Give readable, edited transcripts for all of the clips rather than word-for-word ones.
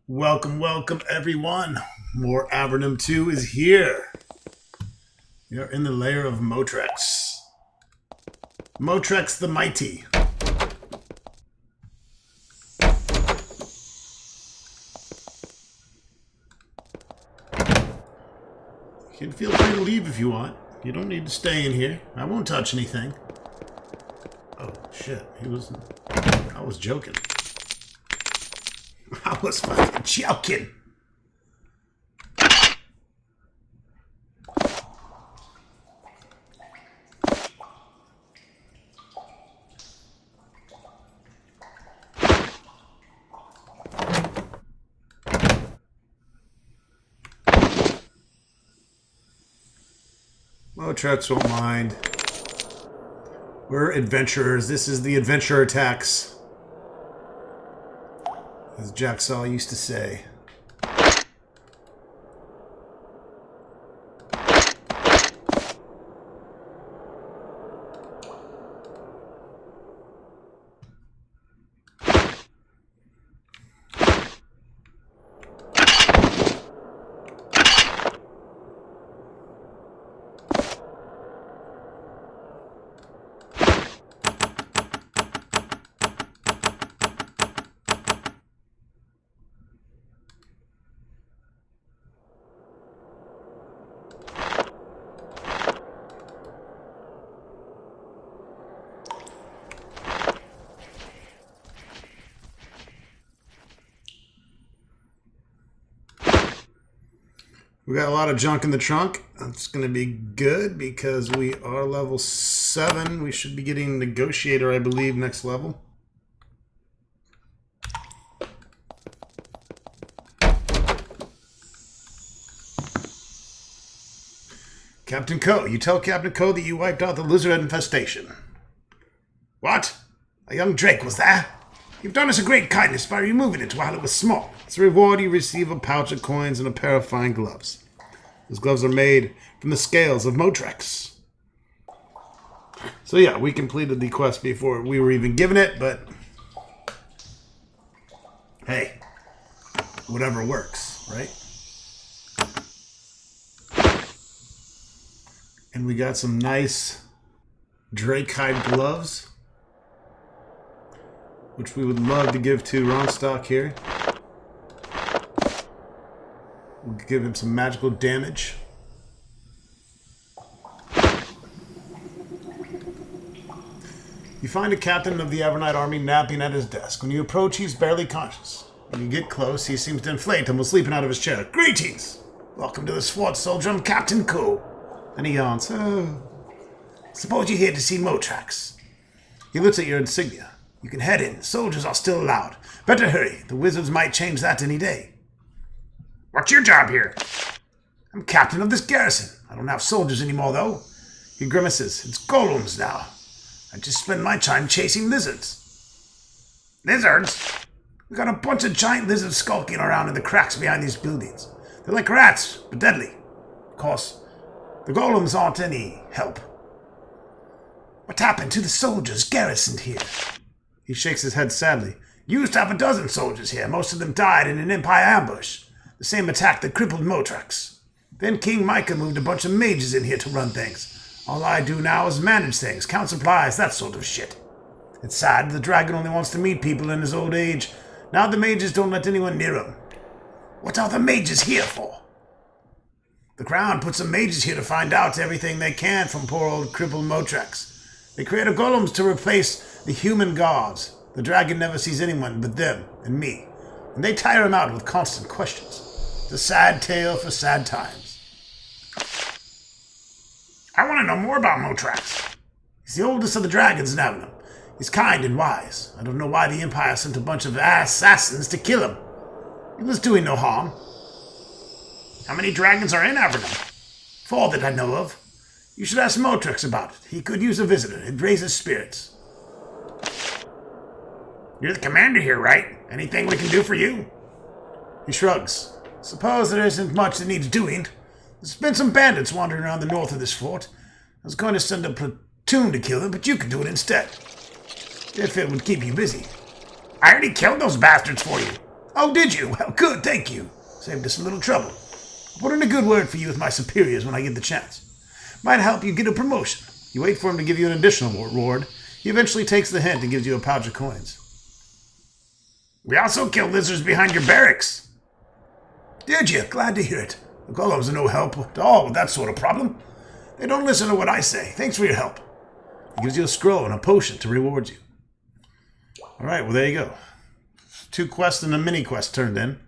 Welcome, welcome, everyone. More Avernum 2 is here. We are in the lair of Motrex. Motrex the Mighty. You can feel free to leave if you want. You don't need to stay in here. I won't touch anything. Oh, shit. I was joking. I was fucking joking. Motrex won't mind. We're adventurers. This is the adventurer tax. As Jacksaw used to say. We got a lot of junk in the trunk. That's going to be good because we are level 7. We should be getting Negotiator, I believe, next level. Captain Coe, you tell Captain Coe that you wiped out the lizard infestation. What? A young Drake was there? You've done us a great kindness by removing it while it was small. As a reward, you receive a pouch of coins and a pair of fine gloves. Those gloves are made from the scales of Motrex. So yeah, we completed the quest before we were even given it, but hey, whatever works, right? And we got some nice Drake hide gloves, which we would love to give to Ronstock here. We'll give him some magical damage. You find a captain of the Avernite army napping at his desk. When you approach, he's barely conscious. When you get close, he seems to inflate and was sleeping out of his chair. Greetings! Welcome to the fort, soldier. I'm Captain Coe. Then he yawns. Oh. Suppose you're here to see Motrex. He looks at your insignia. You can head in. Soldiers are still allowed. Better hurry. The wizards might change that any day. What's your job here? I'm captain of this garrison. I don't have soldiers anymore, though. He grimaces. It's golems now. I just spend my time chasing lizards. Lizards? We got a bunch of giant lizards skulking around in the cracks behind these buildings. They're like rats, but deadly. Of course, the golems aren't any help. What happened to the soldiers garrisoned here? He shakes his head sadly. You used to have a dozen soldiers here. Most of them died in an Empire ambush. The same attack that crippled Motrex. Then King Micah moved a bunch of mages in here to run things. All I do now is manage things, count supplies, that sort of shit. It's sad the dragon only wants to meet people in his old age. Now the mages don't let anyone near him. What are the mages here for? The Crown put some mages here to find out everything they can from poor old crippled Motrex. They create golems to replace the human gods. The dragon never sees anyone but them and me. And they tire him out with constant questions. It's a sad tale for sad times. I want to know more about Motrex. He's the oldest of the dragons in Avernum. He's kind and wise. I don't know why the Empire sent a bunch of assassins to kill him. He was doing no harm. How many dragons are in Avernum? 4 that I know of. You should ask Motrex about it. He could use a visitor. It'd raise his spirits. You're the commander here, right? Anything we can do for you? He shrugs. Suppose there isn't much that needs doing. There's been some bandits wandering around the north of this fort. I was going to send a platoon to kill them, but you could do it instead. If it would keep you busy. I already killed those bastards for you. Oh, did you? Well, good, thank you. Saved us a little trouble. I'll put in a good word for you with my superiors when I get the chance. Might help you get a promotion. You wait for him to give you an additional reward. He eventually takes the hint and gives you a pouch of coins. We also killed lizards behind your barracks. Did you? Glad to hear it. The golems are no help at all with that sort of problem. They don't listen to what I say. Thanks for your help. He gives you a scroll and a potion to reward you. Alright, well there you go. 2 quests and a mini quest turned in.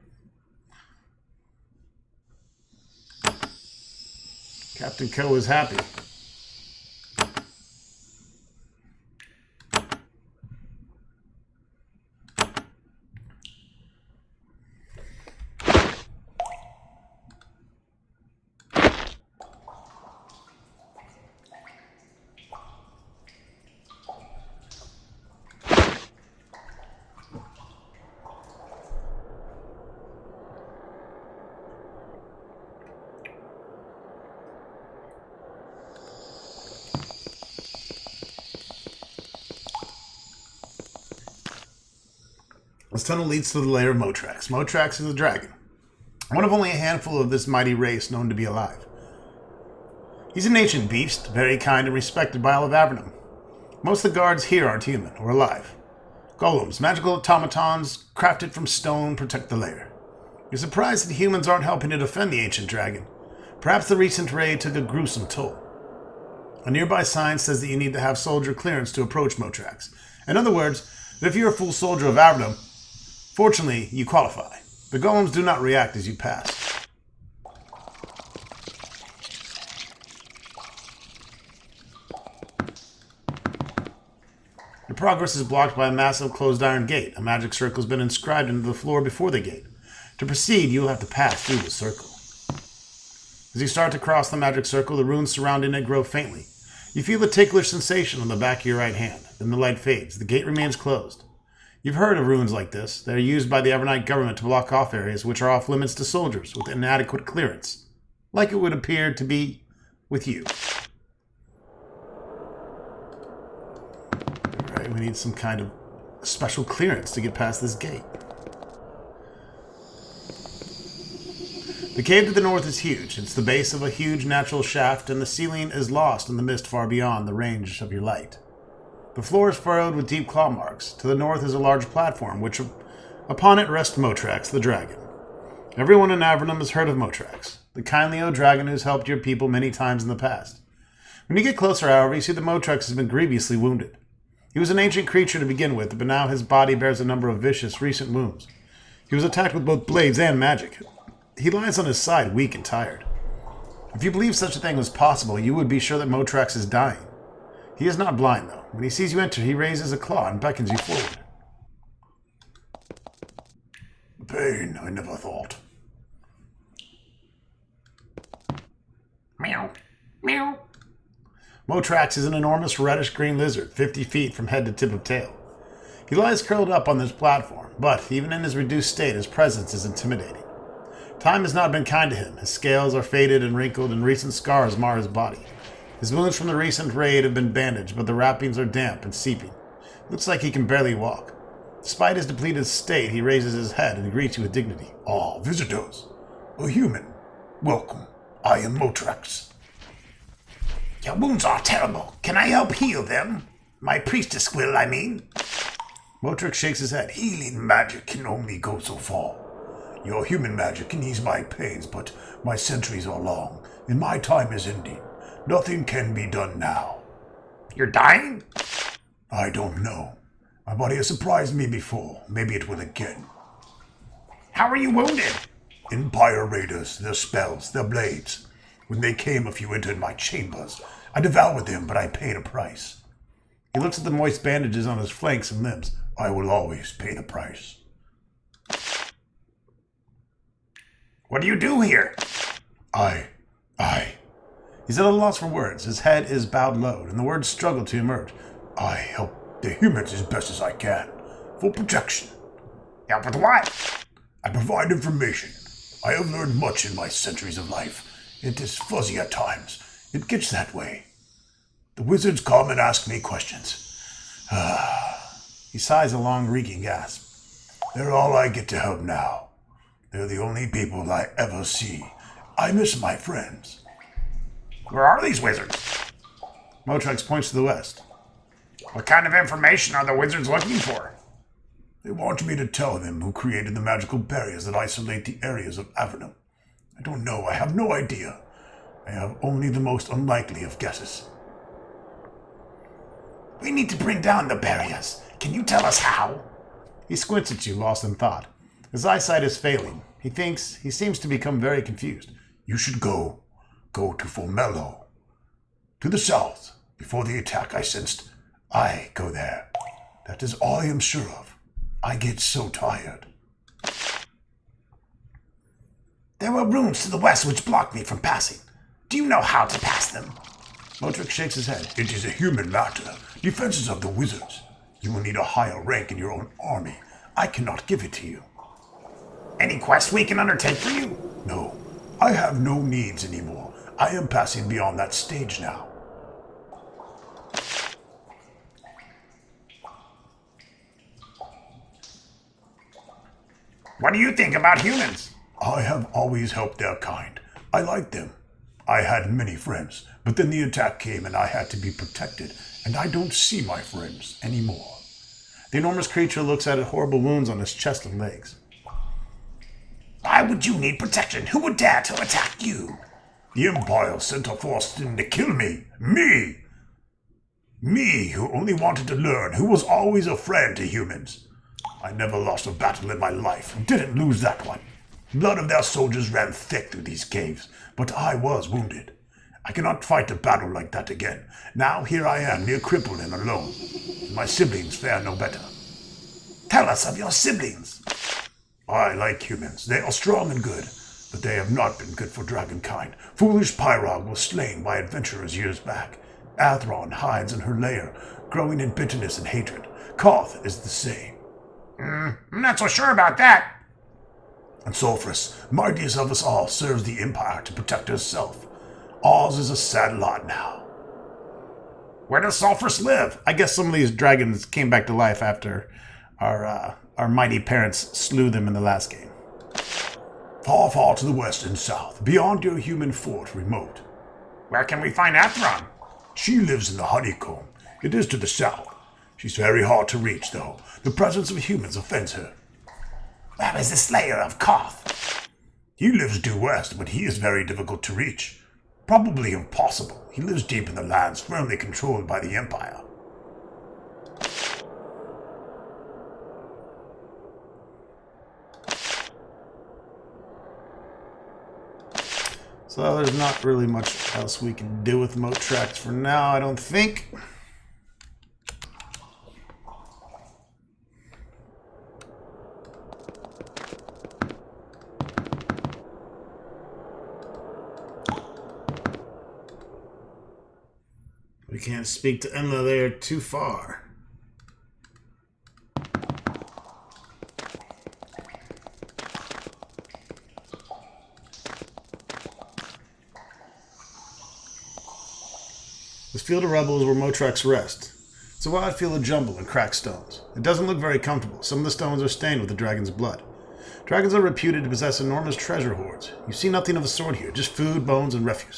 Captain Co is happy. This tunnel leads to the lair of Motrax. Motrax is a dragon, one of only a handful of this mighty race known to be alive. He's an ancient beast, very kind and respected by all of Avernum. Most of the guards here aren't human or alive. Golems, magical automatons crafted from stone, protect the lair. You're surprised that humans aren't helping to defend the ancient dragon. Perhaps the recent raid took a gruesome toll. A nearby sign says that you need to have soldier clearance to approach Motrax. In other words, that if you're a full soldier of Avernum, fortunately, you qualify. The golems do not react as you pass. Your progress is blocked by a massive closed iron gate. A magic circle has been inscribed into the floor before the gate. To proceed, you will have to pass through the circle. As you start to cross the magic circle, the runes surrounding it grow faintly. You feel a ticklish sensation on the back of your right hand. Then the light fades. The gate remains closed. You've heard of runes like this. They are used by the Avernite government to block off areas which are off limits to soldiers with inadequate clearance, like it would appear to be with you. Alright, we need some kind of special clearance to get past this gate. The cave to the north is huge. It's the base of a huge natural shaft, and the ceiling is lost in the mist far beyond the range of your light. The floor is furrowed with deep claw marks. To the north is a large platform, which upon it rests Motrax, the dragon. Everyone in Avernum has heard of Motrax, the kindly old dragon who's helped your people many times in the past. When you get closer, however, you see that Motrax has been grievously wounded. He was an ancient creature to begin with, but now his body bears a number of vicious recent wounds. He was attacked with both blades and magic. He lies on his side, weak and tired. If you believe such a thing was possible, you would be sure that Motrax is dying. He is not blind, though. When he sees you enter, he raises a claw and beckons you forward. Pain, I never thought. Meow. Meow. Motrax is an enormous reddish-green lizard, 50 feet from head to tip of tail. He lies curled up on this platform, but even in his reduced state, his presence is intimidating. Time has not been kind to him. His scales are faded and wrinkled, and recent scars mar his body. His wounds from the recent raid have been bandaged, but the wrappings are damp and seeping. Looks like he can barely walk. Despite his depleted state, he raises his head and greets you with dignity. Ah, visitors. A human. Welcome. I am Motrax. Your wounds are terrible. Can I help heal them? My priestess will, I mean. Motrax shakes his head. Healing magic can only go so far. Your human magic can ease my pains, but my centuries are long, and my time is ending. Nothing can be done now. You're dying? I don't know. My body has surprised me before. Maybe it will again. How are you wounded? Empire raiders, their spells, their blades. When they came, a few entered my chambers. I devoured them, but I paid a price. He looks at the moist bandages on his flanks and limbs. I will always pay the price. What do you do here? He's at a loss for words. His head is bowed low, and the words struggle to emerge. I help the humans as best as I can. For protection. Help with what? I provide information. I have learned much in my centuries of life. It is fuzzy at times. It gets that way. The wizards come and ask me questions. He sighs a long, reeking gasp. They're all I get to help now. They're the only people I ever see. I miss my friends. Where are these wizards? Motrex points to the west. What kind of information are the wizards looking for? They want me to tell them who created the magical barriers that isolate the areas of Avernum. I don't know. I have no idea. I have only the most unlikely of guesses. We need to bring down the barriers. Can you tell us how? He squints at you, lost in thought. His eyesight is failing. He seems to become very confused. You should go to Formello. To the south. Before the attack I sensed, I go there. That is all I am sure of. I get so tired. There were runes to the west which blocked me from passing. Do you know how to pass them? Motrex shakes his head. It is a human matter. Defenses of the wizards. You will need a higher rank in your own army. I cannot give it to you. Any quest we can undertake for you? No, I have no needs anymore. I am passing beyond that stage now. What do you think about humans? I have always helped their kind. I like them. I had many friends, but then the attack came and I had to be protected, and I don't see my friends anymore. The enormous creature looks at horrible wounds on his chest and legs. Why would you need protection? Who would dare to attack you? The Empire sent a force in to kill me. Me! Me, who only wanted to learn, who was always a friend to humans. I never lost a battle in my life, didn't lose that one. Blood of their soldiers ran thick through these caves, but I was wounded. I cannot fight a battle like that again. Now here I am, near crippled and alone. My siblings fare no better. Tell us of your siblings. I like humans. They are strong and good, but they have not been good for dragonkind. Foolish Pyrog was slain by adventurers years back. Athron hides in her lair, growing in bitterness and hatred. Koth is the same. I'm not so sure about that. And Sulfurus, mightiest of us all, serves the Empire to protect herself. Ours is a sad lot now. Where does Sulfurus live? I guess some of these dragons came back to life after our mighty parents slew them in the last game. Far, far to the west and south, beyond your human fort remote. Where can we find Athron? She lives in the honeycomb. It is to the south. She's very hard to reach, though. The presence of humans offends her. Where is the Slayer of Koth? He lives due west, but he is very difficult to reach. Probably impossible. He lives deep in the lands firmly controlled by the Empire. So there's not really much else we can do with Motrex for now, I don't think. We can't speak to Emma there too far. This field of rubble is where Motrex rest. It's a wide field of jumble and cracked stones. It doesn't look very comfortable. Some of the stones are stained with the dragon's blood. Dragons are reputed to possess enormous treasure hoards. You see nothing of the sort here, just food, bones, and refuse.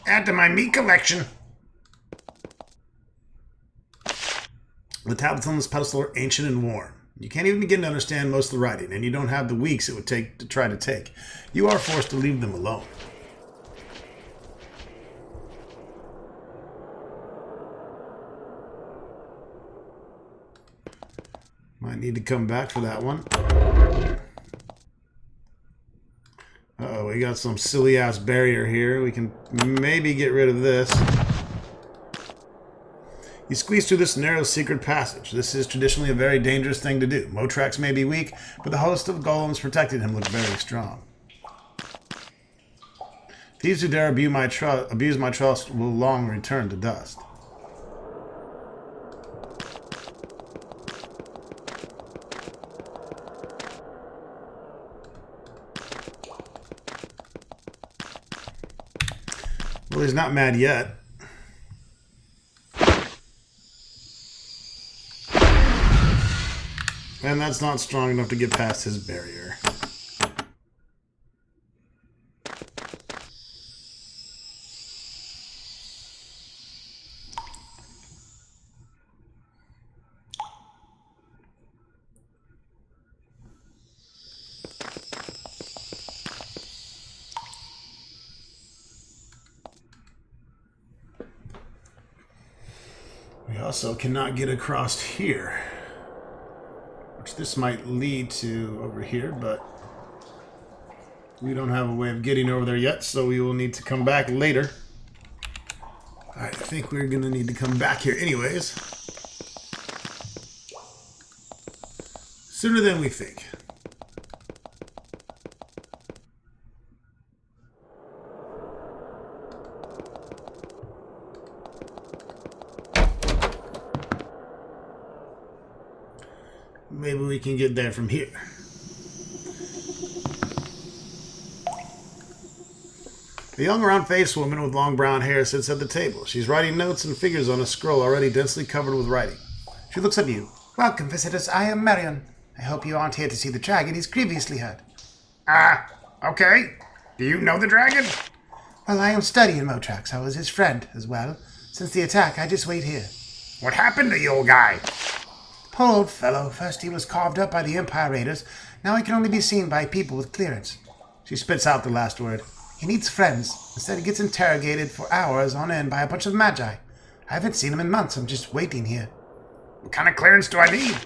Add to my meat collection. The tablets on this pedestal are ancient and worn. You can't even begin to understand most of the writing, and you don't have the weeks it would take to try to take. You are forced to leave them alone. Might need to come back for that one. Uh-oh, we got some silly-ass barrier here. We can maybe get rid of this. You squeeze through this narrow secret passage. This is traditionally a very dangerous thing to do. Motrex may be weak, but the host of golems protecting him look very strong. Thieves who dare abuse my trust will long return to dust. Well, he's not mad yet. And that's not strong enough to get past his barrier. We also cannot get across here. Which this might lead to over here, but we don't have a way of getting over there yet, so we will need to come back later. Alright, I think we're going to need to come back here anyways. Sooner than we think. Maybe we can get there from here. A young round-faced woman with long brown hair sits at the table. She's writing notes and figures on a scroll already densely covered with writing. She looks at you. Welcome, visitors. I am Marion. I hope you aren't here to see the dragon he's grievously hurt. Okay. Do you know the dragon? Well, I am studying Motrax. I was his friend as well. Since the attack, I just wait here. What happened to the old guy? Poor old fellow. First he was carved up by the Empire Raiders. Now he can only be seen by people with clearance. She spits out the last word. He needs friends. Instead he gets interrogated for hours on end by a bunch of magi. I haven't seen him in months. I'm just waiting here. What kind of clearance do I need?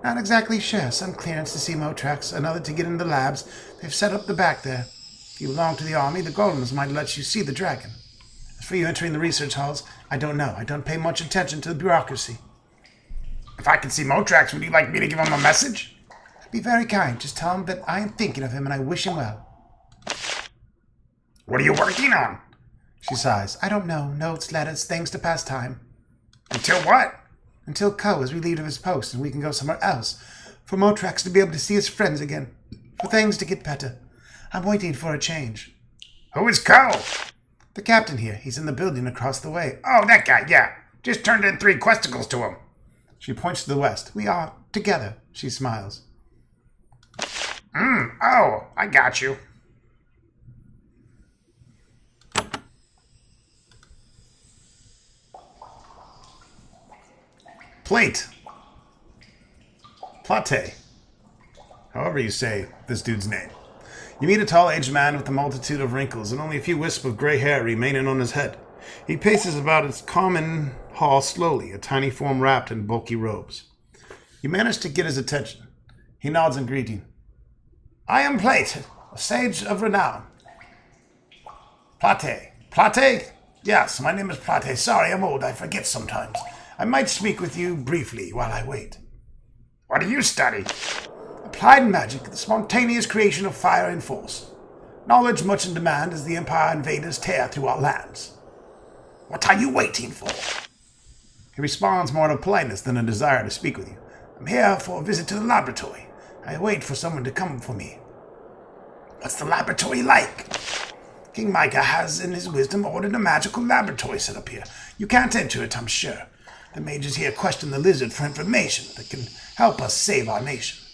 Not exactly sure. Some clearance to see Motrax, another to get into the labs. They've set up the back there. If you belong to the army, the golems might let you see the dragon. As for you entering the research halls, I don't know. I don't pay much attention to the bureaucracy. If I could see Motrax, would you like me to give him a message? Be very kind. Just tell him that I am thinking of him and I wish him well. What are you working on? She sighs. I don't know. Notes, letters, things to pass time. Until what? Until Ko is relieved of his post and we can go somewhere else. For Motrax to be able to see his friends again. For things to get better. I'm waiting for a change. Who is Ko? The captain here. He's in the building across the way. Oh, that guy, yeah. Just turned in 3 questicles to him. She points to the west. We are together. She smiles. Oh, I got you. Plate. Plate. However you say this dude's name. You meet a tall aged man with a multitude of wrinkles and only a few wisps of gray hair remaining on his head. He paces about its common hall slowly, a tiny form wrapped in bulky robes. You manage to get his attention. He nods in greeting. I am Plate, a sage of renown. Plate. Plate? Yes, my name is Plate. Sorry, I'm old. I forget sometimes. I might speak with you briefly while I wait. What do you study? Applied magic, the spontaneous creation of fire and force. Knowledge much in demand as the Empire invaders tear through our lands. What are you waiting for? He responds more out of politeness than a desire to speak with you. I'm here for a visit to the laboratory. I wait for someone to come for me. What's the laboratory like? King Micah has, in his wisdom, ordered a magical laboratory set up here. You can't enter it, I'm sure. The mages here question the lizard for information that can help us save our nation.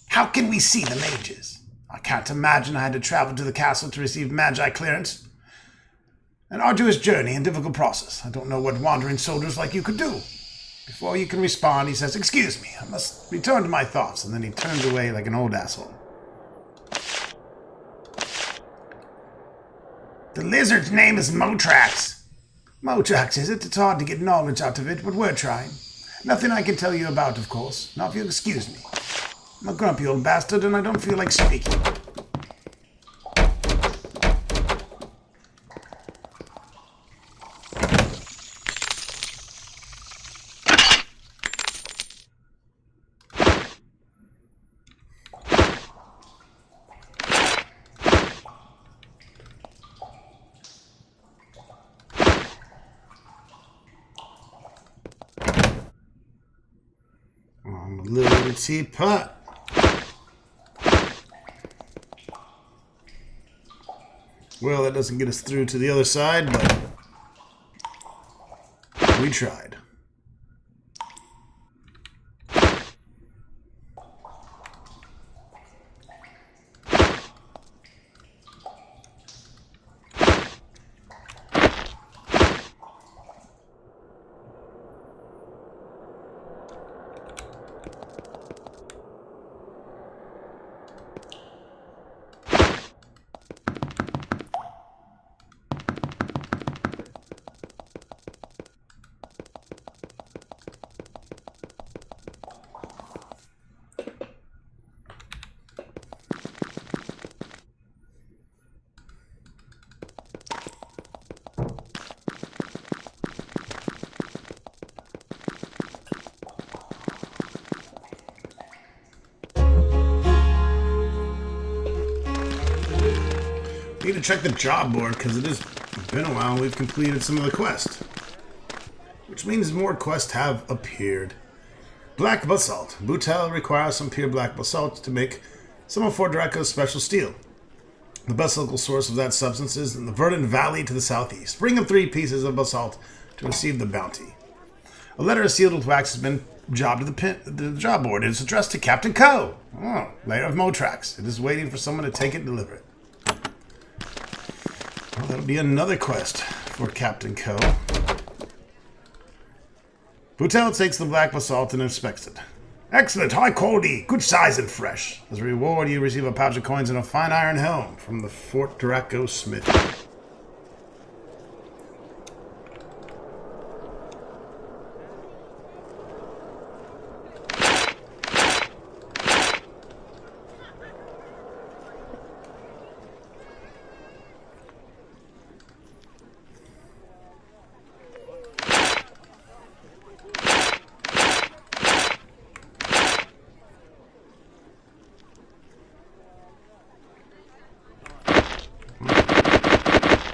How can we see the mages? I can't imagine I had to travel to the castle to receive magi clearance. An arduous journey and difficult process. I don't know what wandering soldiers like you could do. Before you can respond, he says, "Excuse me, I must return to my thoughts," and then he turns away like an old asshole. The lizard's name is Motrax. Motrax, is it? It's hard to get knowledge out of it, but we're trying. Nothing I can tell you about, of course. Now if you'll excuse me. I'm a grumpy old bastard and I don't feel like speaking. I'm a little teapot. Well, that doesn't get us through to the other side, but we tried. to check the job board because it has been a while and we've completed some of the quests. Which means more quests have appeared. Black basalt. Boutel requires some pure black basalt to make some of Fort Draco's special steel. The best local source of that substance is in the Verdant Valley to the southeast. Bring him 3 pieces of basalt to receive the bounty. A letter sealed with wax has been jobbed to the job board. It is addressed to Captain Coe. Oh, lair of Motrax. It is waiting for someone to take it and deliver it. Well, that'll be another quest for Captain Coe. Boutel takes the black basalt and inspects it. Excellent, high quality, good size and fresh. As a reward, you receive a pouch of coins and a fine iron helm from the Fort Draco smith.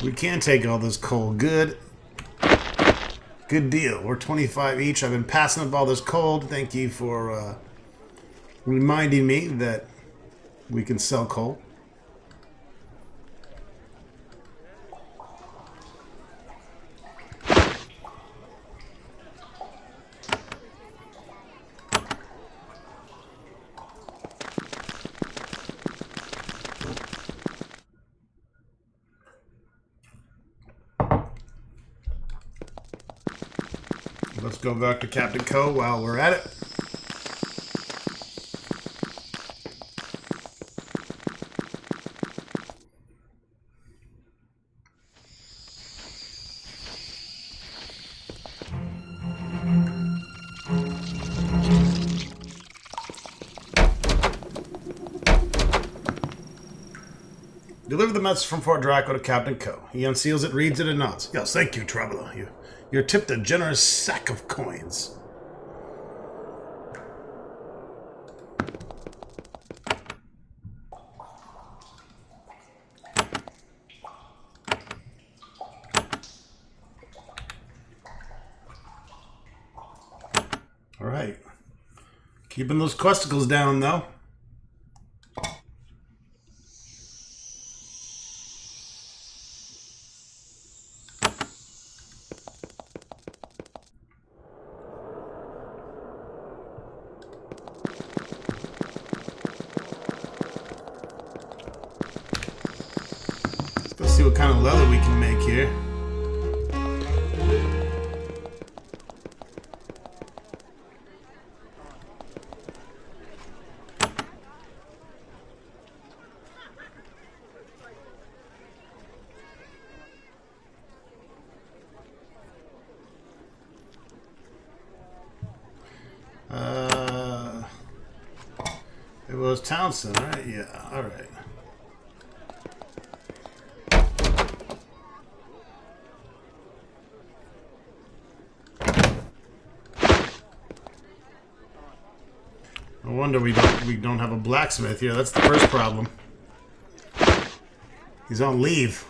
We can take all this coal. Good deal. We're 25 each. I've been passing up all this coal. Thank you for reminding me that we can sell coal. Let's go back to Captain Coe while we're at it. Deliver the message from Fort Draco to Captain Coe. He unseals it, reads it, and nods. Yes, thank you, traveler. You're tipped a generous sack of coins. All right. Keeping those questicles down, though. Let's see what kind of leather we can make here. It was Townsend, right? Yeah, all right. No wonder we don't have a blacksmith here. That's the first problem. He's on leave.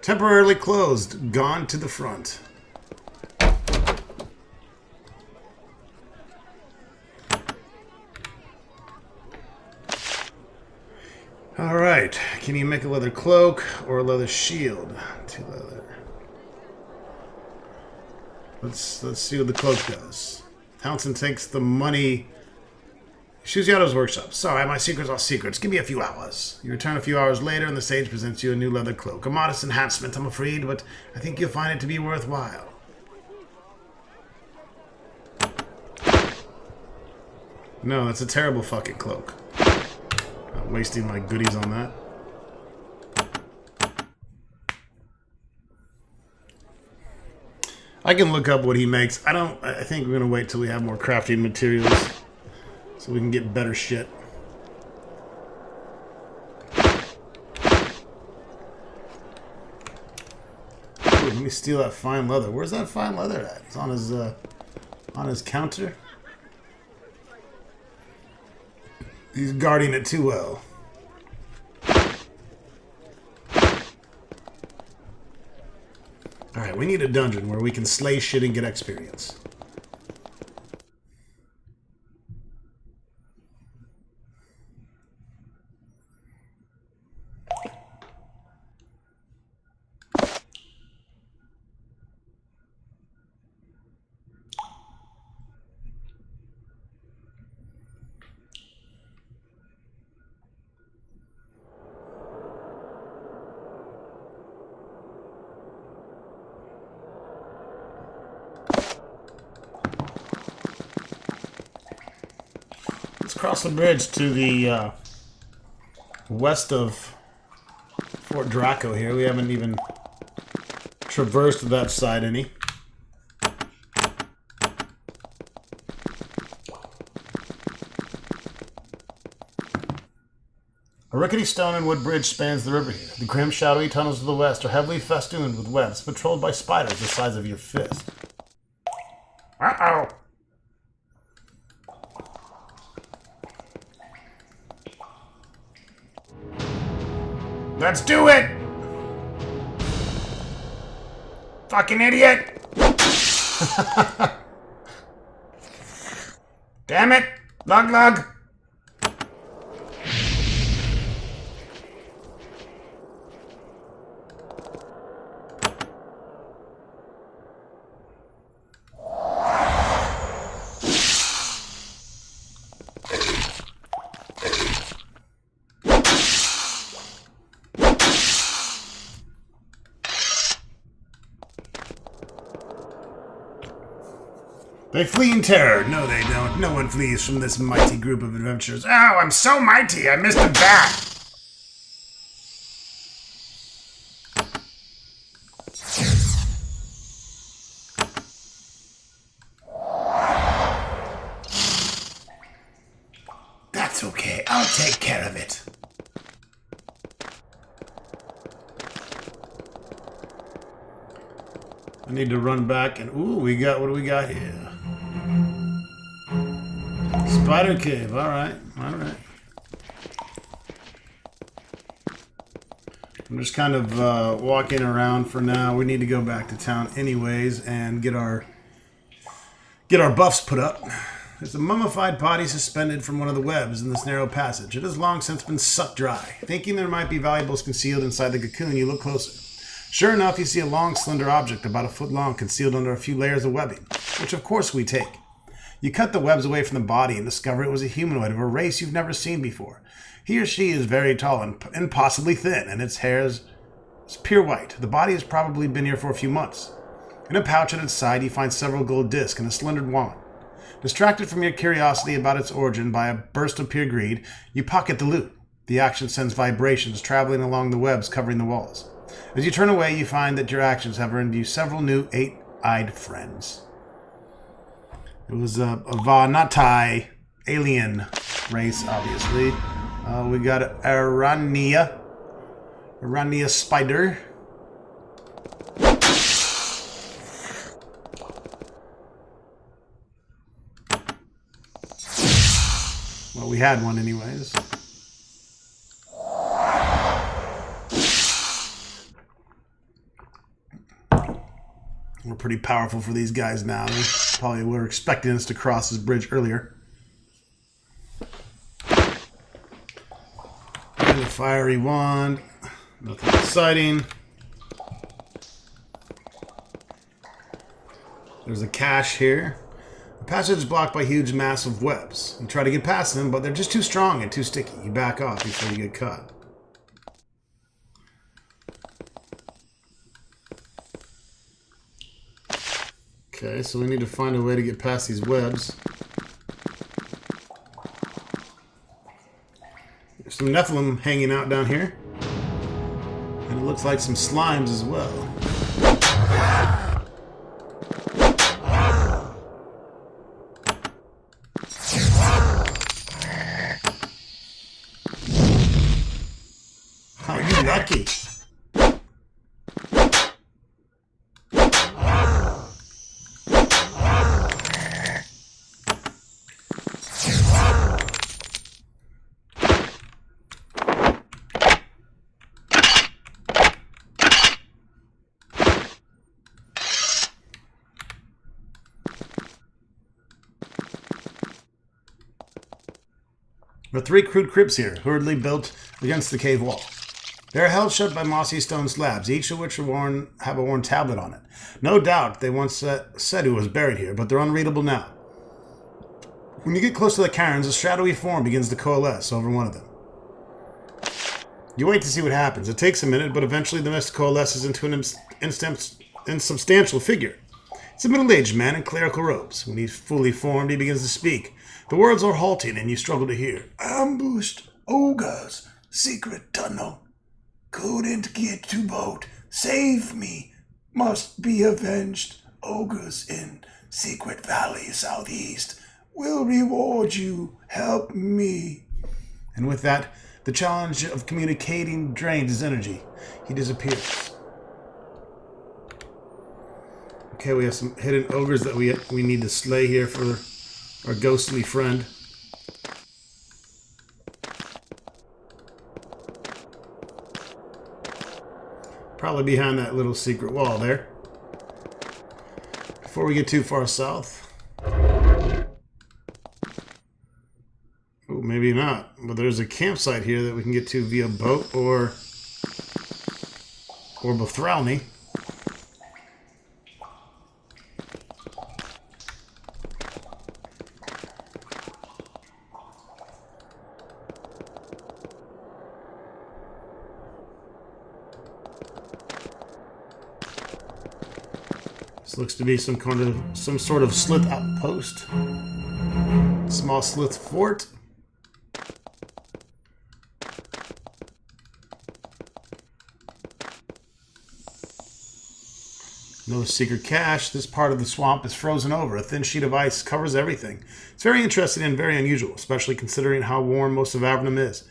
Temporarily closed. Gone to the front. All right. Can you make a leather cloak or a leather shield? 2 leather. Let's see what the cloak does. Townsend takes the money. Shoots you out of his workshop. Sorry, my secrets are secrets. Give me a few hours. You return a few hours later, and the sage presents you a new leather cloak. A modest enhancement, I'm afraid, but I think you'll find it to be worthwhile. No, that's a terrible fucking cloak. Not wasting my goodies on that. I can look up what he makes. I think we're gonna wait till we have more crafting materials so we can get better shit. Ooh, let me steal that fine leather. Where's that fine leather at? It's on his counter. He's guarding it too well. Alright, we need a dungeon where we can slay shit and get experience. Cross the bridge to the west of Fort Draco here. We haven't even traversed that side any. A rickety stone and wood bridge spans the river here. The grim, shadowy tunnels to the west are heavily festooned with webs patrolled by spiders the size of your fist. Uh-oh! Let's do it! Fucking idiot! Damn it! Lug lug! They flee in terror. No, they don't. No one flees from this mighty group of adventurers. Oh, I'm so mighty, I missed a bat! That's okay. I'll take care of it. I need to run back and... Ooh, what do we got here? Spider cave, alright. I'm just kind of walking around for now. We need to go back to town anyways and get our buffs put up. There's a mummified body suspended from one of the webs in this narrow passage. It has long since been sucked dry. Thinking there might be valuables concealed inside the cocoon, you look closer. Sure enough, you see a long, slender object about a foot long concealed under a few layers of webbing, which of course we take. You cut the webs away from the body and discover it was a humanoid of a race you've never seen before. He or she is very tall and possibly thin, and its hair is pure white. The body has probably been here for a few months. In a pouch at its side, you find several gold discs and a slender wallet. Distracted from your curiosity about its origin by a burst of pure greed, you pocket the loot. The action sends vibrations traveling along the webs covering the walls. As you turn away, you find that your actions have earned you several new eight-eyed friends. It was a Vanatai alien race, obviously. We got Arania spider. Well, we had one anyways. We're pretty powerful for these guys now. They probably were expecting us to cross this bridge earlier. And the fiery wand. Nothing exciting. There's a cache here. The passage is blocked by huge, massive webs. You try to get past them, but they're just too strong and too sticky. You back off before you get caught. Okay, so we need to find a way to get past these webs. There's some Nephilim hanging out down here. And it looks like some slimes as well. Oh, you're lucky. There are 3 crude crypts here, hurriedly built against the cave wall. They are held shut by mossy stone slabs, each of which have a worn tablet on it. No doubt they once said who was buried here, but they're unreadable now. When you get close to the cairns, a shadowy form begins to coalesce over one of them. You wait to see what happens. It takes a minute, but eventually the mist coalesces into an insubstantial figure. It's a middle-aged man in clerical robes. When he's fully formed, he begins to speak. The words are halting, and you struggle to hear. Ambushed ogres, secret tunnel. Couldn't get to boat. Save me. Must be avenged. Ogres in secret valley southeast. Will reward you. Help me. And with that, the challenge of communicating drains his energy. He disappears. Okay, we have some hidden ogres that we need to slay here for our ghostly friend. Probably behind that little secret wall there. Before we get too far south. Oh, maybe not. But there's a campsite here that we can get to via boat or Bethralny. This looks to be some sort of slith outpost. Small slith fort. Another secret cache. This part of the swamp is frozen over. A thin sheet of ice covers everything. It's very interesting and very unusual, especially considering how warm most of Avernum is.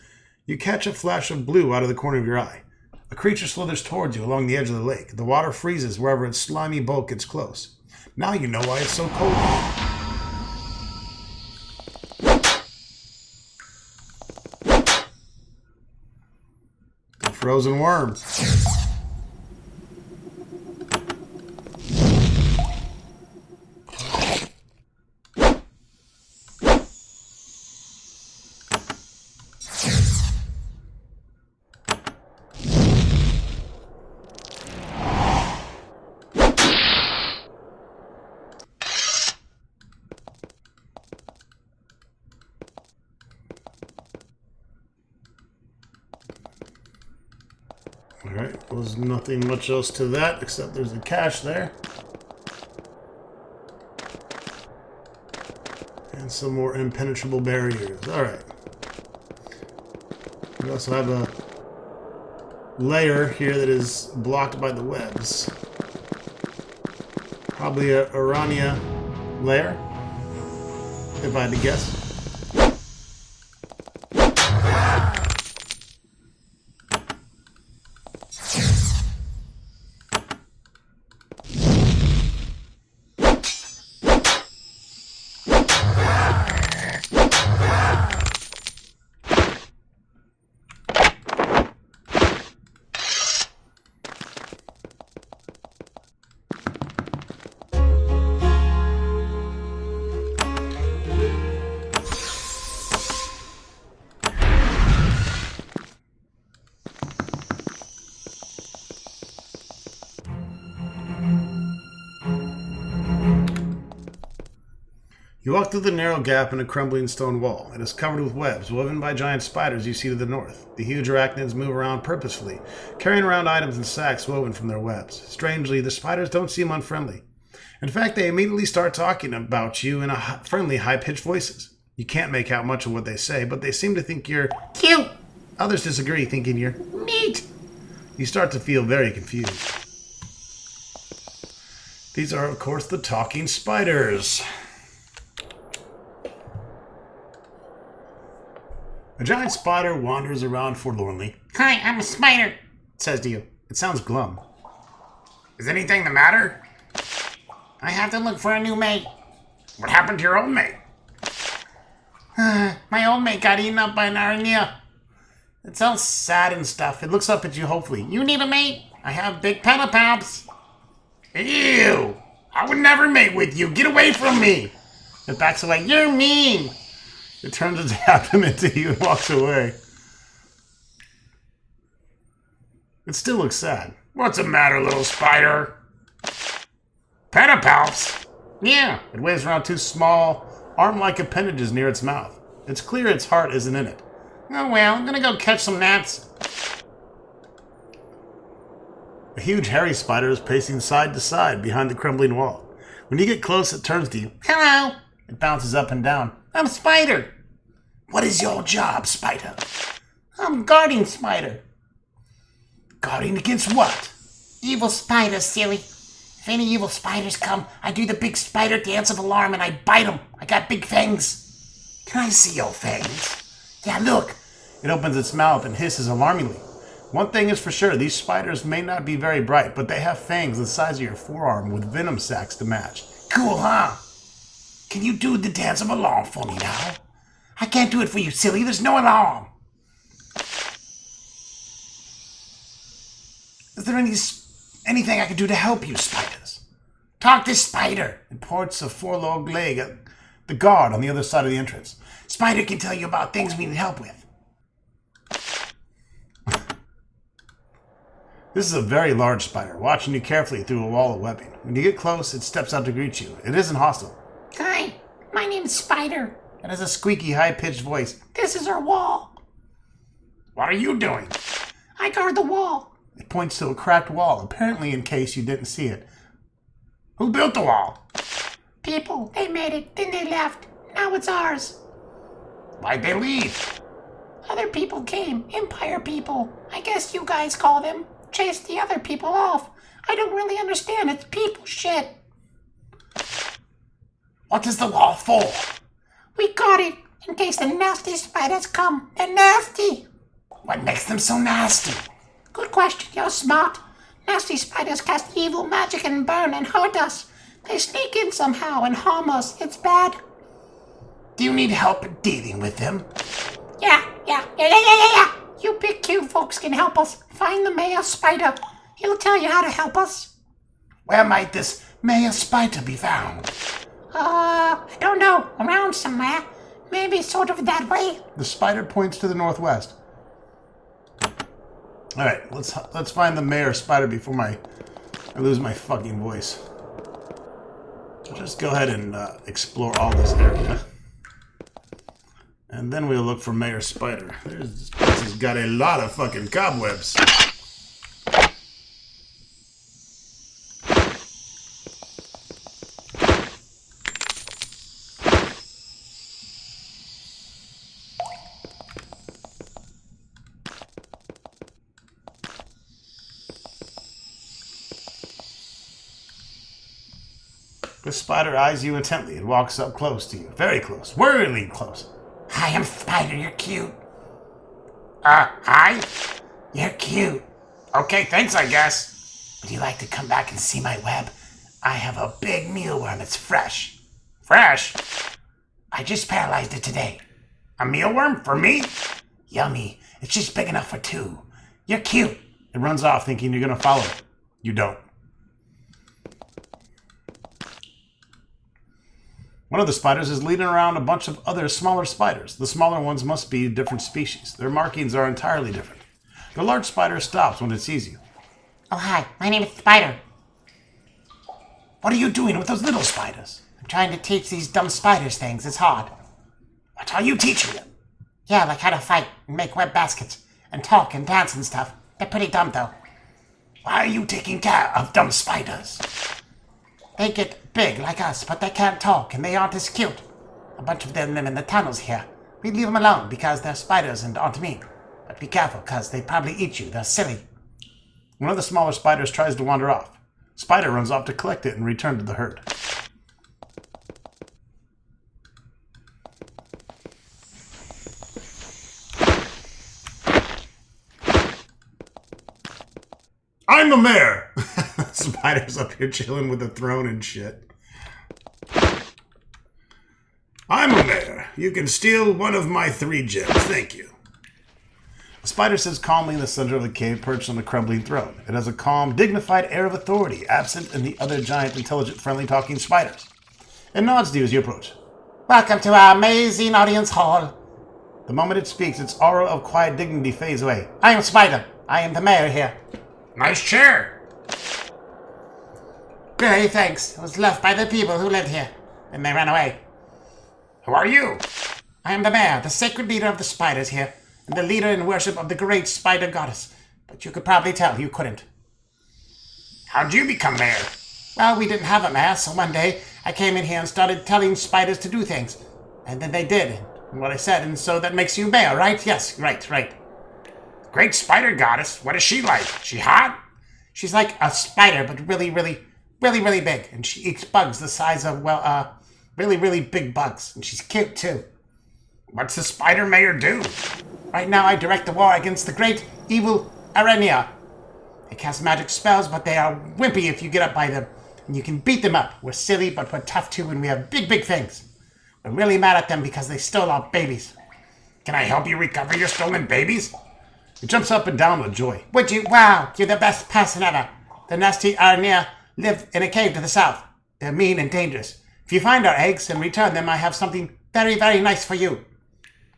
You catch a flash of blue out of the corner of your eye. A creature slithers towards you along the edge of the lake. The water freezes wherever its slimy bulk gets close. Now you know why it's so cold. The frozen worms. Alright, there's nothing much else to that except there's a cache there. And some more impenetrable barriers. Alright. We also have a lair here that is blocked by the webs. Probably a Arania lair, if I had to guess. You walk through the narrow gap in a crumbling stone wall. It is covered with webs, woven by giant spiders you see to the north. The huge arachnids move around purposefully, carrying around items in sacks woven from their webs. Strangely, the spiders don't seem unfriendly. In fact, they immediately start talking about you in friendly, high-pitched voices. You can't make out much of what they say, but they seem to think you're cute. Others disagree, thinking you're neat. You start to feel very confused. These are, of course, the talking spiders. A giant spider wanders around forlornly. Hi, I'm a spider. It says to you. It sounds glum. Is anything the matter? I have to look for a new mate. What happened to your old mate? My old mate got eaten up by an aranya. It's all sad and stuff. It looks up at you hopefully. You need a mate? I have big pentapaps. Ew! I would never mate with you. Get away from me! It backs away. You're mean. It turns its abdomen to you and walks away. It still looks sad. What's the matter, little spider? Pedipalps? Yeah. It waves around two small, arm-like appendages near its mouth. It's clear its heart isn't in it. Oh well, I'm gonna go catch some gnats. A huge hairy spider is pacing side to side behind the crumbling wall. When you get close, it turns to you. Hello. It bounces up and down. I'm Spider. What is your job, Spider? I'm guarding Spider. Guarding against what? Evil spiders, silly. If any evil spiders come, I do the big spider dance of alarm and I bite them. I got big fangs. Can I see your fangs? Yeah, look. It opens its mouth and hisses alarmingly. One thing is for sure, these spiders may not be very bright, but they have fangs the size of your forearm with venom sacs to match. Cool, huh? Can you do the dance of alarm for me now? I can't do it for you, silly. There's no alarm. Is there anything I can do to help you, spiders? Talk to Spider. It points a four-legged leg at the guard on the other side of the entrance. Spider can tell you about things we need help with. This is a very large spider, watching you carefully through a wall of webbing. When you get close, it steps out to greet you. It isn't hostile. Hi, my name's Spider. It has a squeaky, high-pitched voice. This is our wall. What are you doing? I guard the wall. It points to a cracked wall, apparently in case you didn't see it. Who built the wall? People, they made it, then they left. Now it's ours. Why'd they leave? Other people came, Empire people. I guess you guys call them. Chased the other people off. I don't really understand. It's people shit. What is the wall for? We got it in case the nasty spiders come. They're nasty. What makes them so nasty? Good question. You're smart. Nasty spiders cast evil magic and burn and hurt us. They sneak in somehow and harm us. It's bad. Do you need help dealing with them? Yeah. You big cute folks can help us. Find the Mayor Spider. He'll tell you how to help us. Where might this Mayor Spider be found? I don't know. Around somewhere. Maybe sort of that way. The spider points to the northwest. Alright, let's find the mayor spider before I lose my fucking voice. I'll just go ahead and explore all this area. And then we'll look for Mayor Spider. This place has got a lot of fucking cobwebs. The spider eyes you intently. It walks up close to you. Very close. Worryingly close. Hi, I'm Spider. You're cute. Hi? You're cute. Okay, thanks, I guess. Would you like to come back and see my web? I have a big mealworm. It's fresh. Fresh? I just paralyzed it today. A mealworm? For me? Yummy. It's just big enough for two. You're cute. It runs off thinking you're going to follow it. You don't. One of the spiders is leading around a bunch of other smaller spiders. The smaller ones must be different species. Their markings are entirely different. The large spider stops when it sees you. Oh, hi. My name is Spider. What are you doing with those little spiders? I'm trying to teach these dumb spiders things. It's hard. What are you teaching them? Yeah, like how to fight and make web baskets and talk and dance and stuff. They're pretty dumb, though. Why are you taking care of dumb spiders? They get big like us, but they can't talk and they aren't as cute. A bunch of them live in the tunnels here. We leave them alone because they're spiders and aren't mean. But be careful, because they probably eat you. They're silly. One of the smaller spiders tries to wander off. Spider runs off to collect it and return to the herd. I'm the mayor! Spider's up here chilling with a throne and shit. I'm a mayor. You can steal one of my 3 gems. Thank you. The spider sits calmly in the center of the cave, perched on a crumbling throne. It has a calm, dignified air of authority, absent in the other giant, intelligent, friendly talking spiders. It nods to you as you approach. Welcome to our amazing audience hall. The moment it speaks, its aura of quiet dignity fades away. I am Spider. I am the mayor here. Nice chair. Really, thanks. It was left by the people who lived here, and they ran away. Who are you? I am the mayor, the sacred leader of the spiders here, and the leader in worship of the great spider goddess. But you could probably tell you couldn't. How'd you become mayor? Well, we didn't have a mayor, so one day I came in here and started telling spiders to do things. And then they did what I said, and so that makes you mayor, right? Yes, right. Great spider goddess. What is she like? She hot? She's like a spider, but really big. And she eats bugs the size of, really big bugs. And she's cute, too. What's the spider mayor do? Right now I direct the war against the great evil Arenia. They cast magic spells, but they are wimpy if you get up by them. And you can beat them up. We're silly, but we're tough too, and we have big things. We're really mad at them because they stole our babies. Can I help you recover your stolen babies? He jumps up and down with joy. Would you? Wow, you're the best person ever. The nasty Arenia live in a cave to the south. They're mean and dangerous. If you find our eggs and return them, I have something very nice for you.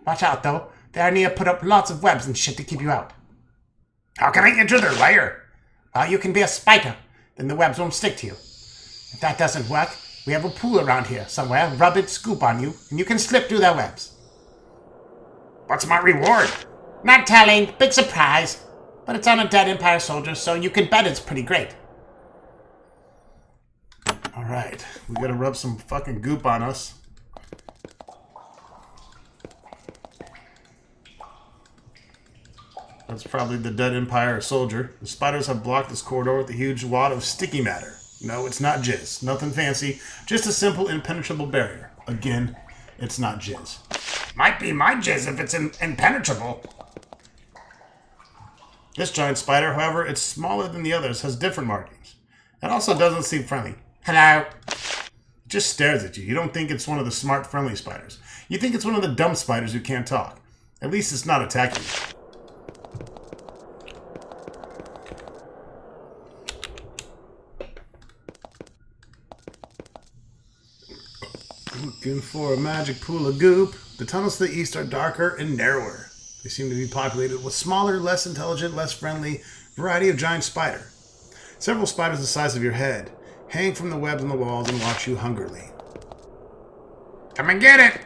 Watch out, though. The Arenia put up lots of webs and shit to keep you out. How can I enter their lair? Well, you can be a spider. Then the webs won't stick to you. If that doesn't work, we have a pool around here somewhere. Rub it, scoop on you, and you can slip through their webs. What's my reward? Not telling. Big surprise. But it's on a dead Empire soldier, so you can bet it's pretty great. Alright, we gotta rub some fucking goop on us. That's probably the dead Empire soldier. The spiders have blocked this corridor with a huge wad of sticky matter. No, it's not jizz. Nothing fancy. Just a simple, impenetrable barrier. Again, it's not jizz. Might be my jizz if it's impenetrable. This giant spider, however, it's smaller than the others, has different markings. It also doesn't seem friendly. Hello. It just stares at you. You don't think it's one of the smart, friendly spiders. You think it's one of the dumb spiders who can't talk. At least it's not attacking you. Looking for a magic pool of goop. The tunnels to the east are darker and narrower. They seem to be populated with smaller, less intelligent, less friendly variety of giant spider. Several spiders the size of your head hang from the webs on the walls and watch you hungrily. Come and get it!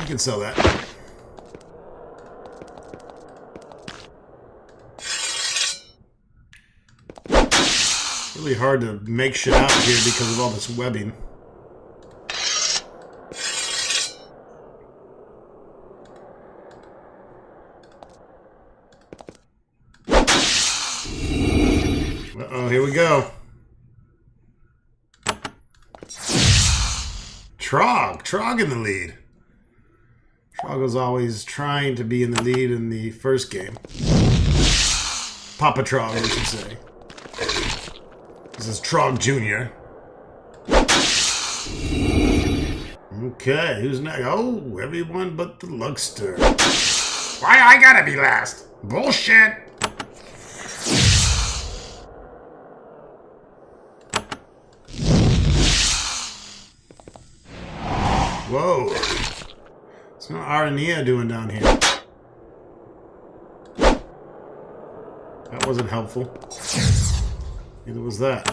You can sell that. Really hard to make shit out here because of all this webbing. Uh-oh, here we go. Trog in the lead. Trog was always trying to be in the lead in the first game. Papa Trog, we should say. This is Trog Jr. Okay, who's next? Oh, everyone but the Lugster. Why I gotta be last? Bullshit! Whoa. What's no Arania doing down here? That wasn't helpful. Neither was that.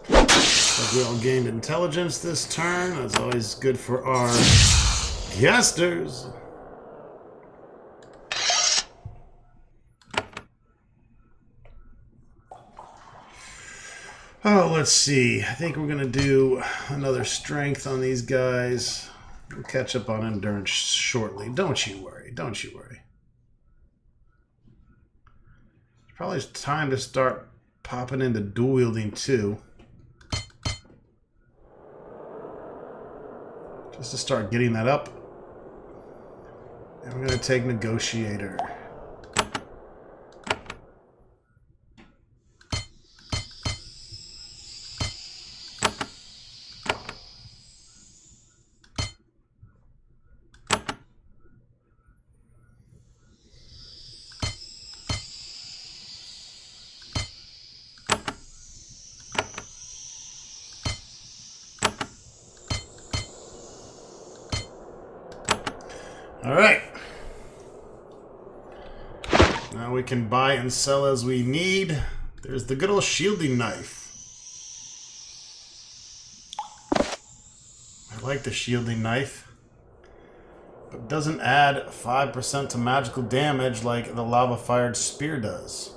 Like we all gained intelligence this turn. That's always good for our guesters. Oh, let's see. I think we're going to do another strength on these guys. We'll catch up on endurance shortly. Don't you worry. Don't you worry. It's probably time to start popping into dual wielding too. Just to start getting that up. And we're going to take Negotiator. All right. Now we can buy and sell as we need. There's the good old shielding knife. I like the shielding knife, but it doesn't add 5% to magical damage like the lava-fired spear does.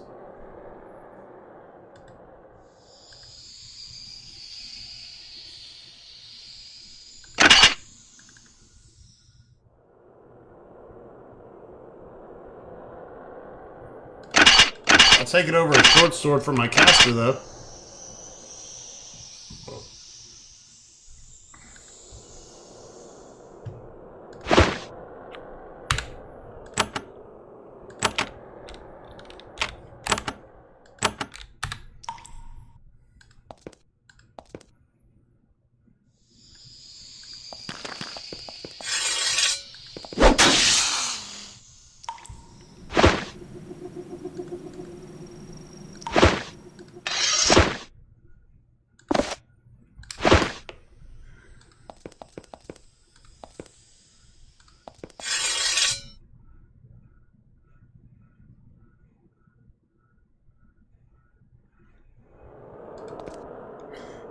I'll take it over a short sword for my caster, though.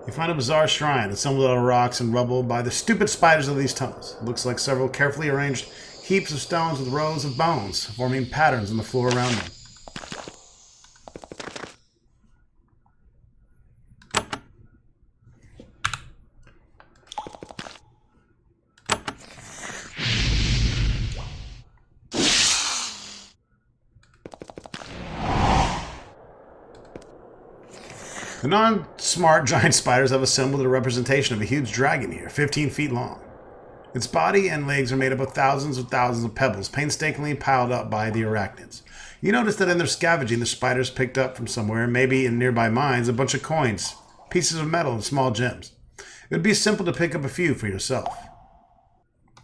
You find a bizarre shrine assembled out of rocks and rubble by the stupid spiders of these tunnels. It looks like several carefully arranged heaps of stones with rows of bones, forming patterns on the floor around them. The non-smart giant spiders have assembled a representation of a huge dragon here, 15 feet long. Its body and legs are made up of thousands of pebbles, painstakingly piled up by the arachnids. You notice that in their scavenging, the spiders picked up from somewhere, maybe in nearby mines, a bunch of coins, pieces of metal, and small gems. It would be simple to pick up a few for yourself.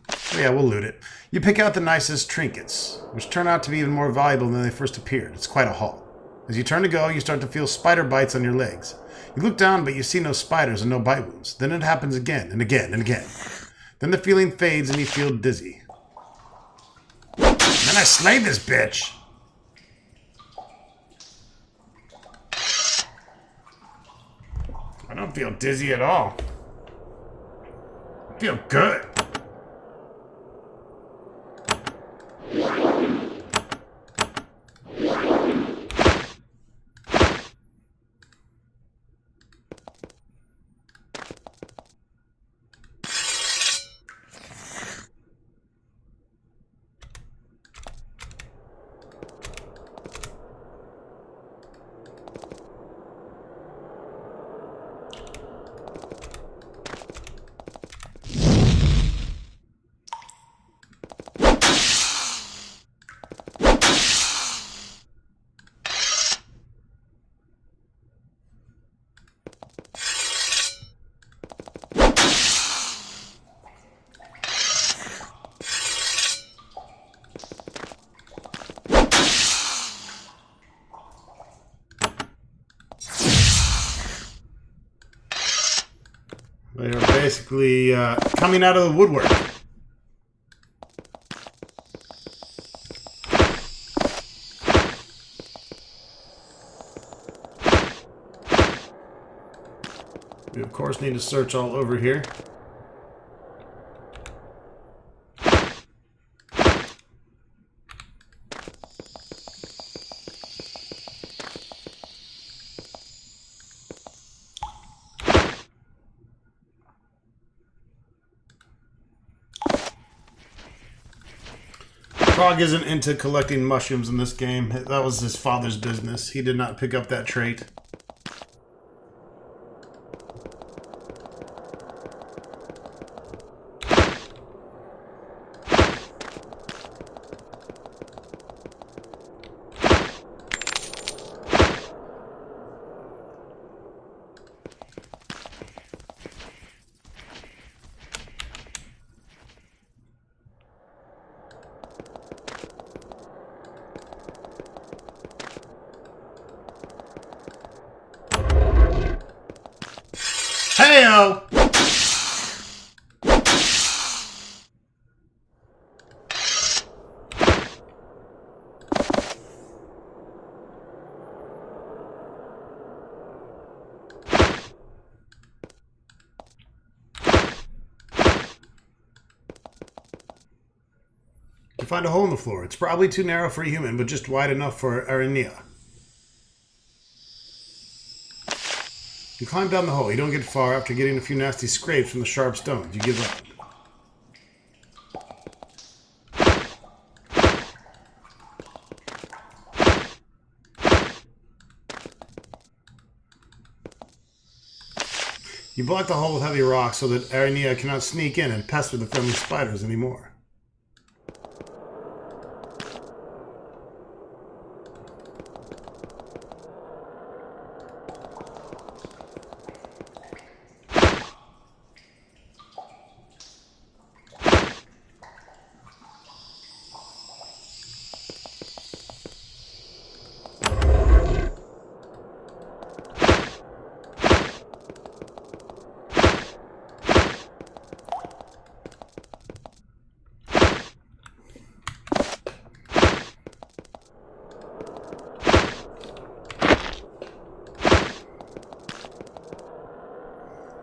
Oh yeah, we'll loot it. You pick out the nicest trinkets, which turn out to be even more valuable than they first appeared. It's quite a haul. As you turn to go, you start to feel spider bites on your legs. You look down, but you see no spiders and no bite wounds. Then it happens again and again and again. Then the feeling fades and you feel dizzy. Then I slay this bitch! I don't feel dizzy at all. I feel good. They are basically coming out of the woodwork. We, of course, need to search all over here. Prague isn't into collecting mushrooms in this game. That was his father's business. He did not pick up that trait. Heyo! You find a hole in the floor. It's probably too narrow for a human, but just wide enough for Arania. You climb down the hole. You don't get far. After getting a few nasty scrapes from the sharp stones, you give up. You block the hole with heavy rocks so that Arania cannot sneak in and pester the friendly spiders anymore.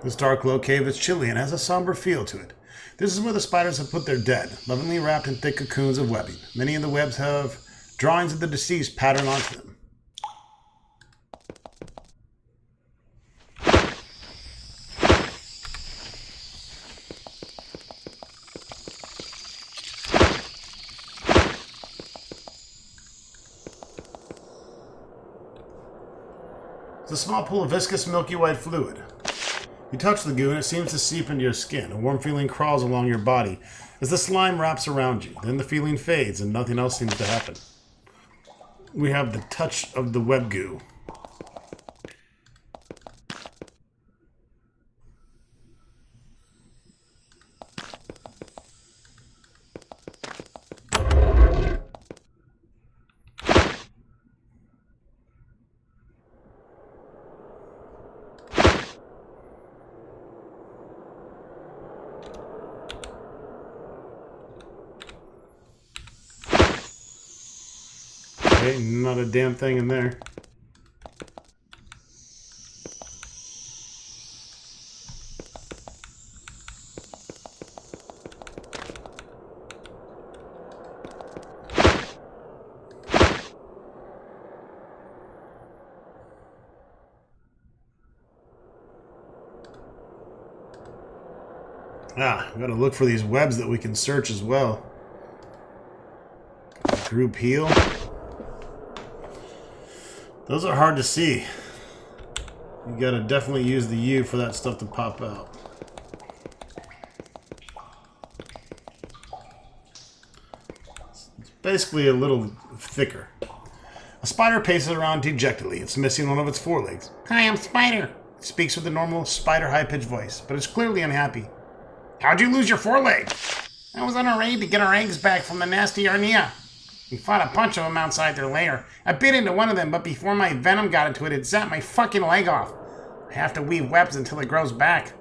This dark, low cave is chilly and has a somber feel to it. This is where the spiders have put their dead, lovingly wrapped in thick cocoons of webbing. Many of the webs have drawings of the deceased patterned onto them. It's a small pool of viscous, milky white fluid. You touch the goo and it seems to seep into your skin. A warm feeling crawls along your body as the slime wraps around you. Then the feeling fades and nothing else seems to happen. We have the touch of the web goo. Okay, not a damn thing in there. Ah, we gotta look for these webs that we can search as well. Group heal. Those are hard to see. You gotta definitely use the U for that stuff to pop out. It's basically a little thicker. A spider paces around dejectedly. It's missing one of its forelegs. Hi, I'm Spider. It speaks with a normal spider high-pitched voice, but it's clearly unhappy. How'd you lose your foreleg? I was on a raid to get our eggs back from the nasty Arnia. We fought a bunch of them outside their lair. I bit into one of them, but before my venom got into it, it zapped my fucking leg off. I have to weave webs until it grows back.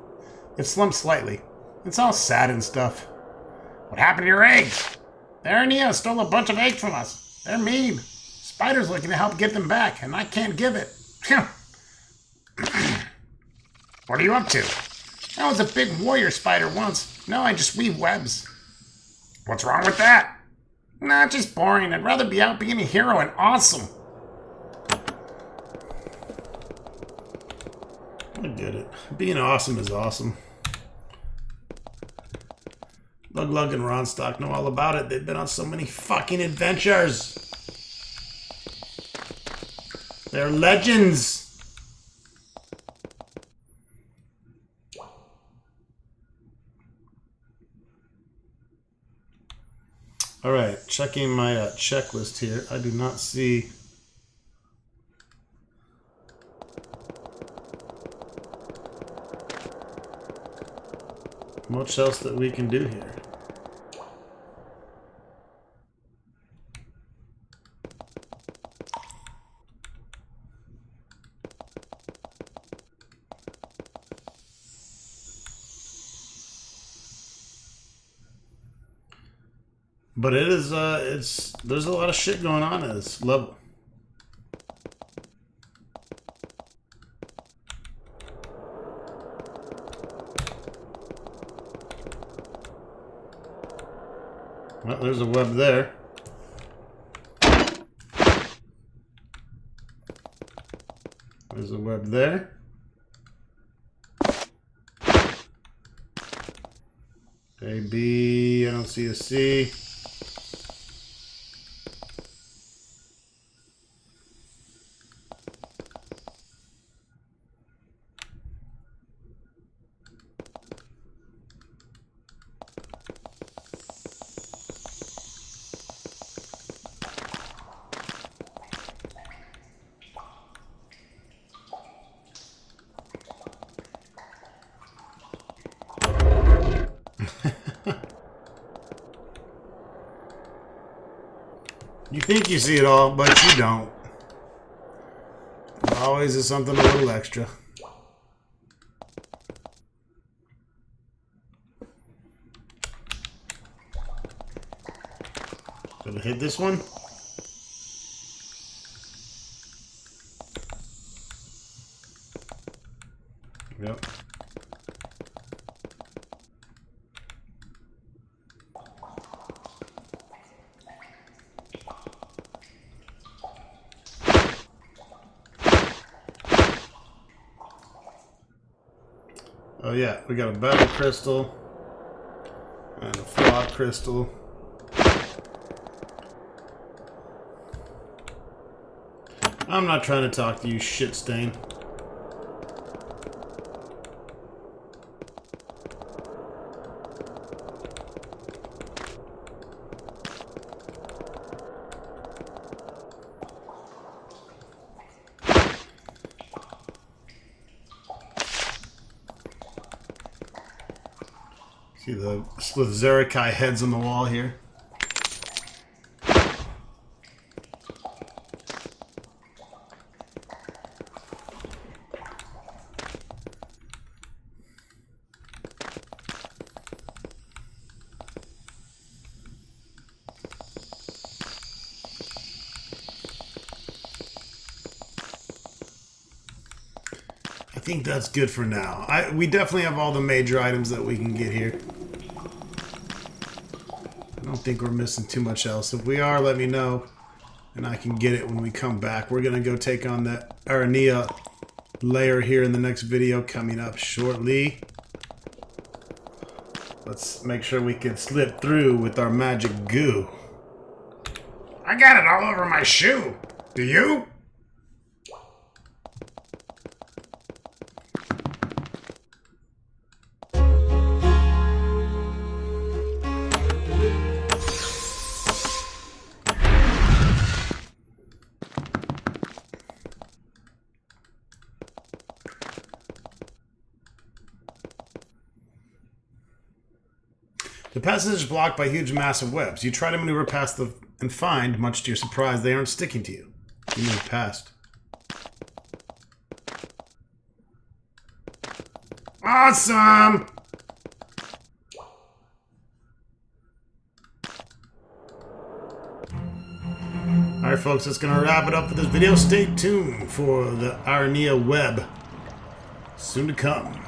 It slumps slightly. It's all sad and stuff. What happened to your eggs? The Arnia stole a bunch of eggs from us. They're mean. Spider's looking to help get them back, and I can't give it. What are you up to? I was a big warrior spider once. Now I just weave webs. What's wrong with that? Nah, just boring. I'd rather be out being a hero and awesome. I get it. Being awesome is awesome. Lug and Ronstock know all about it. They've been on so many fucking adventures. They're legends. All right, checking my checklist here. I do not see much else that we can do here. But it is, there's a lot of shit going on at this level. Well, there's a web there. There's a web there. A, B, I don't see a C. You think you see it all, but you don't. There always is something a little extra. Gonna hit this one. Yep. Oh yeah, we got a battle crystal and a flaw crystal. I'm not trying to talk to you, shit stain. See the Zerikai heads on the wall here. I think that's good for now. We definitely have all the major items that we can get here. I don't think we're missing too much else. If we are, let me know, and I can get it when we come back. We're going to go take on the Arania lair here in the next video coming up shortly. Let's make sure we can slip through with our magic goo. I got it all over my shoe. Do you? The passage is blocked by huge massive webs. You try to maneuver past them and find, much to your surprise, they aren't sticking to you. You move past. Awesome! Alright folks, that's going to wrap it up for this video. Stay tuned for the Arania web. Soon to come.